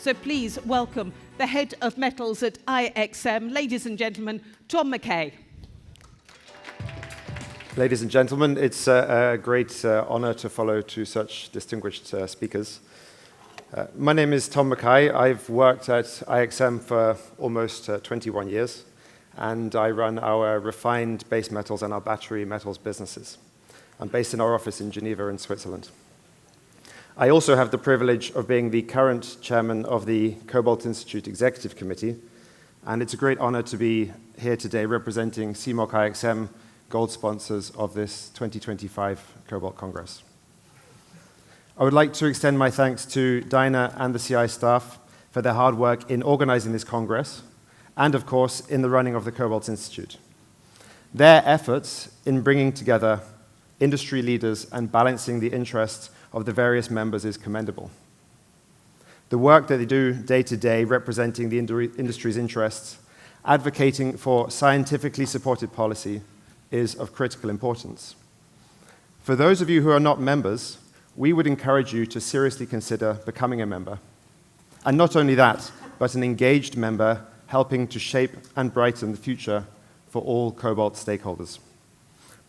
So please welcome the head of metals at IXM, ladies and gentlemen, Tom Mackay. Ladies and gentlemen, it's a great honor to follow two such distinguished speakers. My name is Tom Mackay. I've worked at IXM for almost 21 years, and I run our refined base metals and our battery metals businesses. I'm based in our office in Geneva in Switzerland. I also have the privilege of being the current chairman of the Cobalt Institute Executive Committee, and it's a great honor to be here today representing CMOC IXM, gold sponsors of this 2025 Cobalt Congress. I would like to extend my thanks to Dinah and the CI staff for their hard work in organizing this Congress, and of course, in the running of the Cobalt Institute. Their efforts in bringing together industry leaders and balancing the interests of the various members is commendable. The work that they do day to day representing the industry's interests, advocating for scientifically supported policy, is of critical importance. For those of you who are not members, we would encourage you to seriously consider becoming a member. And not only that, but an engaged member helping to shape and brighten the future for all Cobalt stakeholders.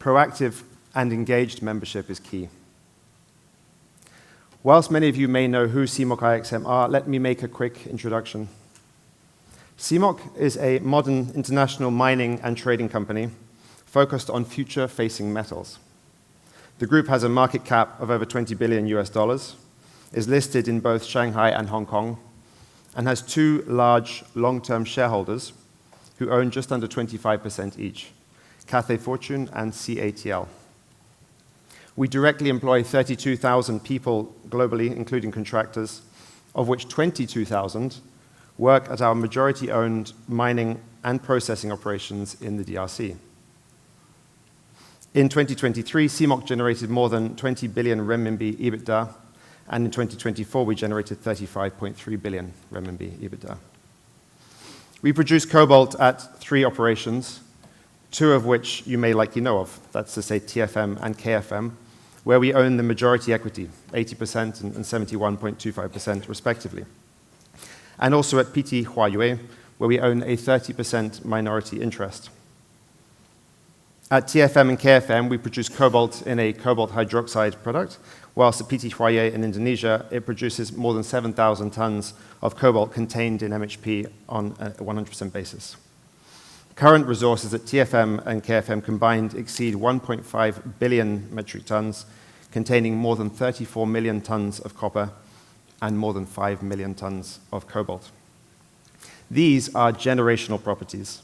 Proactive and engaged membership is key. Whilst many of you may know who CMOC IXM are, let me make a quick introduction. CMOC is a modern international mining and trading company focused on future-facing metals. The group has a market cap of over $20 billion US, is listed in both Shanghai and Hong Kong, and has two large long-term shareholders who own just under 25% each, Cathay Fortune and CATL. We directly employ 32,000 people globally, including contractors, of which 22,000 work at our majority-owned mining and processing operations in the DRC. In 2023, CMOC generated more than 20 billion renminbi EBITDA, and in 2024, we generated 35.3 billion renminbi EBITDA. We produce cobalt at three operations, two of which you may likely know of. That's to say TFM and KFM, where we own the majority equity, 80% and 71.25% respectively. And also at PT Huayue, where we own a 30% minority interest. At TFM and KFM, we produce cobalt in a cobalt hydroxide product, whilst at PT Huayue in Indonesia, it produces more than 7,000 tons of cobalt contained in MHP on a 100% basis. Current resources at TFM and KFM combined exceed 1.5 billion metric tons, containing more than 34 million tons of copper and more than 5 million tons of cobalt. These are generational properties,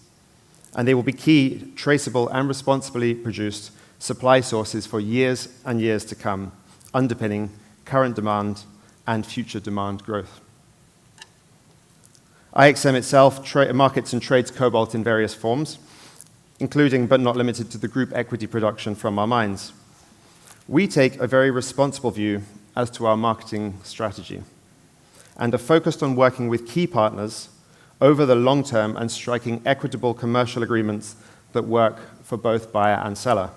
and they will be key, traceable, and responsibly produced supply sources for years and years to come, underpinning current demand and future demand growth. IXM itself markets and trades cobalt in various forms, including but not limited to the group equity production from our mines. We take a very responsible view as to our marketing strategy and are focused on working with key partners over the long term and striking equitable commercial agreements that work for both buyer and seller.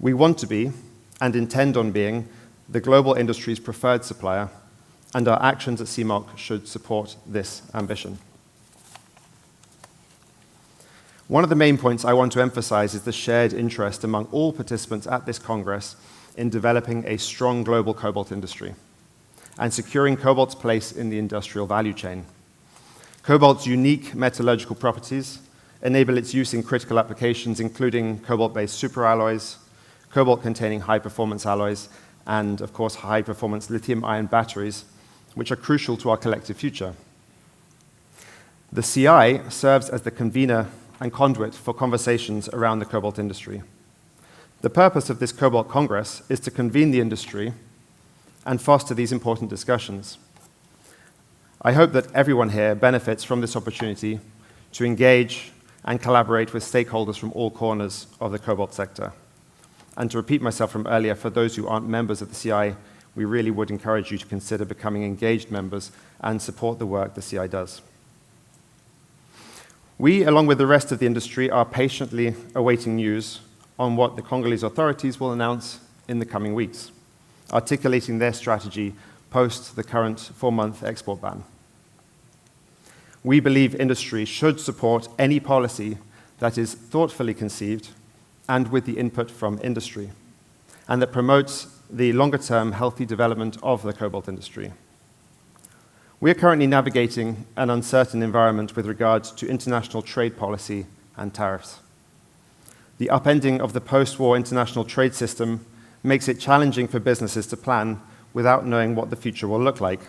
We want to be, and intend on being, the global industry's preferred supplier, and our actions at CMOC should support this ambition. One of the main points I want to emphasize is the shared interest among all participants at this Congress in developing a strong global cobalt industry and securing cobalt's place in the industrial value chain. Cobalt's unique metallurgical properties enable its use in critical applications, including cobalt-based superalloys, cobalt-containing high-performance alloys, and, of course, high-performance lithium-ion batteries, which are crucial to our collective future. The CI serves as the convener and conduit for conversations around the cobalt industry. The purpose of this Cobalt Congress is to convene the industry and foster these important discussions. I hope that everyone here benefits from this opportunity to engage and collaborate with stakeholders from all corners of the cobalt sector. And to repeat myself from earlier, for those who aren't members of the CI, we really would encourage you to consider becoming engaged members and support the work the CI does. We, along with the rest of the industry, are patiently awaiting news on what the Congolese authorities will announce in the coming weeks, articulating their strategy post the current 4-month export ban. we believe industry should support any policy that is thoughtfully conceived and with the input from industry, and that promotes the longer-term healthy development of the cobalt industry. We are currently navigating an uncertain environment with regard to international trade policy and tariffs. The upending of the post-war international trade system makes it challenging for businesses to plan without knowing what the future will look like.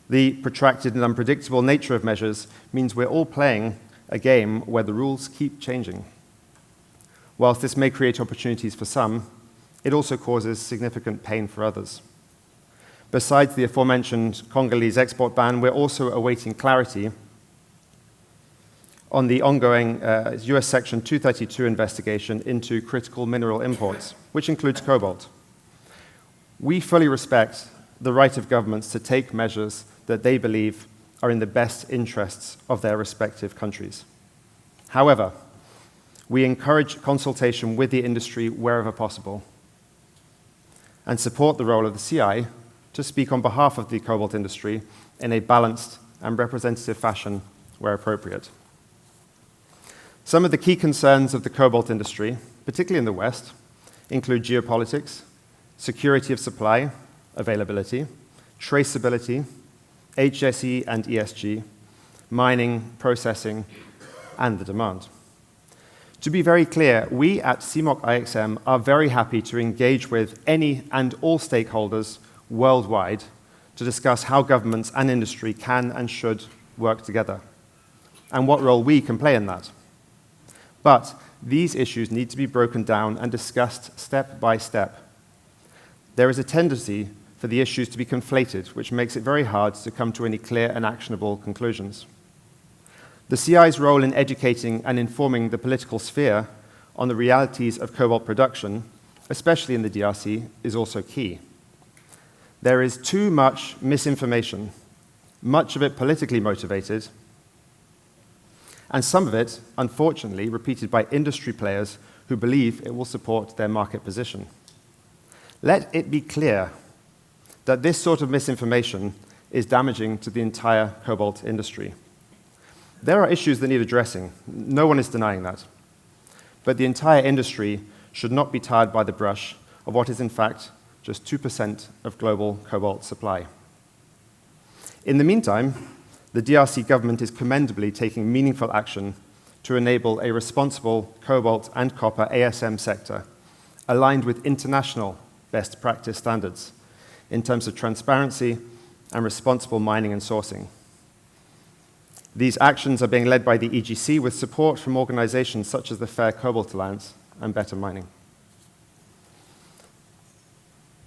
The protracted and unpredictable nature of measures means we're all playing a game where the rules keep changing. Whilst this may create opportunities for some, it also causes significant pain for others. Besides the aforementioned Congolese export ban, we're also awaiting clarity on the ongoing US Section 232 investigation into critical mineral imports, which includes cobalt. We fully respect the right of governments to take measures that they believe are in the best interests of their respective countries. However, we encourage consultation with the industry wherever possible and support the role of the CI to speak on behalf of the cobalt industry in a balanced and representative fashion where appropriate. Some of the key concerns of the cobalt industry, particularly in the West, include geopolitics, security of supply, availability, traceability, HSE and ESG, mining, processing, and the demand. To be very clear, we at CMOC IXM are very happy to engage with any and all stakeholders worldwide to discuss how governments and industry can and should work together, and what role we can play in that. But these issues need to be broken down and discussed step by step. There is a tendency for the issues to be conflated, which makes it very hard to come to any clear and actionable conclusions. The CI's role in educating and informing the political sphere on the realities of cobalt production, especially in the DRC, is also key. There is too much misinformation, much of it politically motivated, and some of it, unfortunately, repeated by industry players who believe it will support their market position. Let it be clear that this sort of misinformation is damaging to the entire cobalt industry. There are issues that need addressing. No one is denying that. But the entire industry should not be tarred by the brush of what is, in fact, just 2% of global cobalt supply. In the meantime, the DRC government is commendably taking meaningful action to enable a responsible cobalt and copper ASM sector aligned with international best practice standards in terms of transparency and responsible mining and sourcing. These actions are being led by the EGC with support from organizations such as the Fair Cobalt Alliance and Better Mining.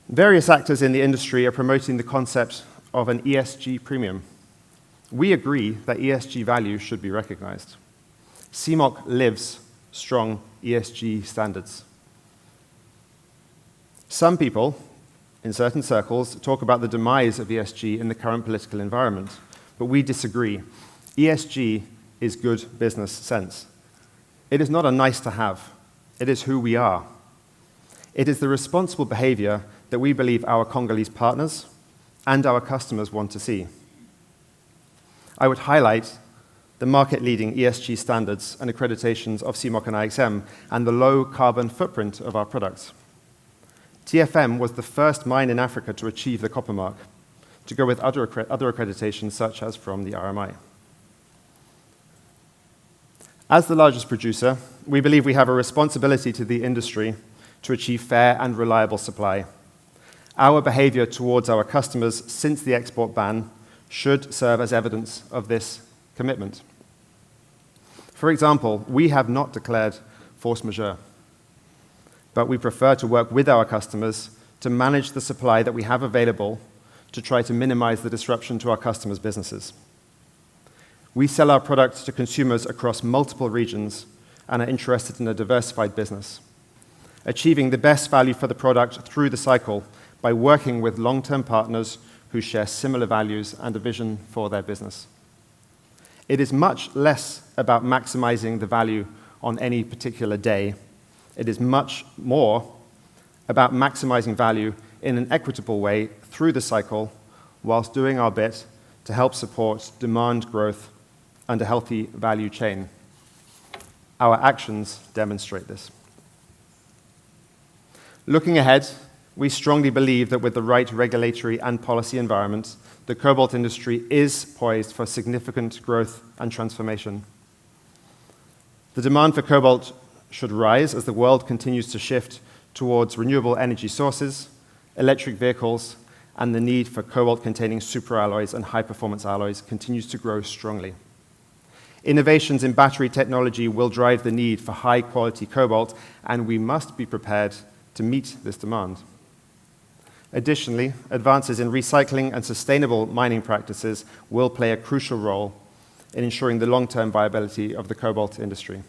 Various actors in the industry are promoting the concept of an ESG premium. We agree that ESG value should be recognized. CMOC lives strong ESG standards. Some people, in certain circles, talk about the demise of ESG in the current political environment, but we disagree. ESG is good business sense. It is not a nice to have. It is who we are. It is the responsible behavior that we believe our Congolese partners and our customers want to see. I would highlight the market-leading ESG standards and accreditations of CMOC and IXM and the low carbon footprint of our products. TFM was the first mine in Africa to achieve the copper mark, to go with other accreditations such as from the RMI. As the largest producer, we believe we have a responsibility to the industry to achieve fair and reliable supply. Our behavior towards our customers since the export ban should serve as evidence of this commitment. For example, we have not declared force majeure, but we prefer to work with our customers to manage the supply that we have available to try to minimize the disruption to our customers' businesses. We sell our products to consumers across multiple regions and are interested in a diversified business, achieving the best value for the product through the cycle by working with long-term partners who share similar values and a vision for their business. It is much less about maximizing the value on any particular day. It is much more about maximizing value in an equitable way through the cycle whilst doing our bit to help support demand growth and a healthy value chain. Our actions demonstrate this. Looking ahead, we strongly believe that with the right regulatory and policy environment, the cobalt industry is poised for significant growth and transformation. The demand for cobalt should rise as the world continues to shift towards renewable energy sources, electric vehicles, and the need for cobalt-containing superalloys and high-performance alloys continues to grow strongly. Innovations in battery technology will drive the need for high-quality cobalt, and we must be prepared to meet this demand. Additionally, advances in recycling and sustainable mining practices will play a crucial role in ensuring the long-term viability of the cobalt industry.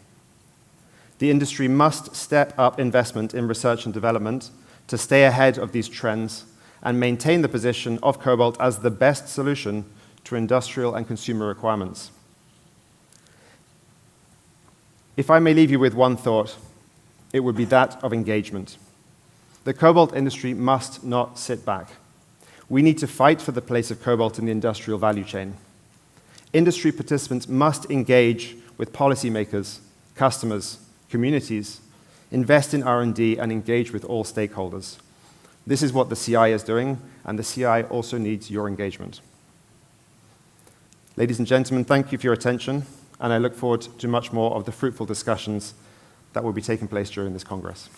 The industry must step up investment in research and development to stay ahead of these trends and maintain the position of cobalt as the best solution to industrial and consumer requirements. If I may leave you with one thought, it would be that of engagement. The cobalt industry must not sit back. We need to fight for the place of cobalt in the industrial value chain. Industry participants must engage with policymakers, customers, communities, invest in R&D, and engage with all stakeholders. This is what the CI is doing, and the CI also needs your engagement. Ladies and gentlemen, thank you for your attention, and I look forward to much more of the fruitful discussions that will be taking place during this Congress.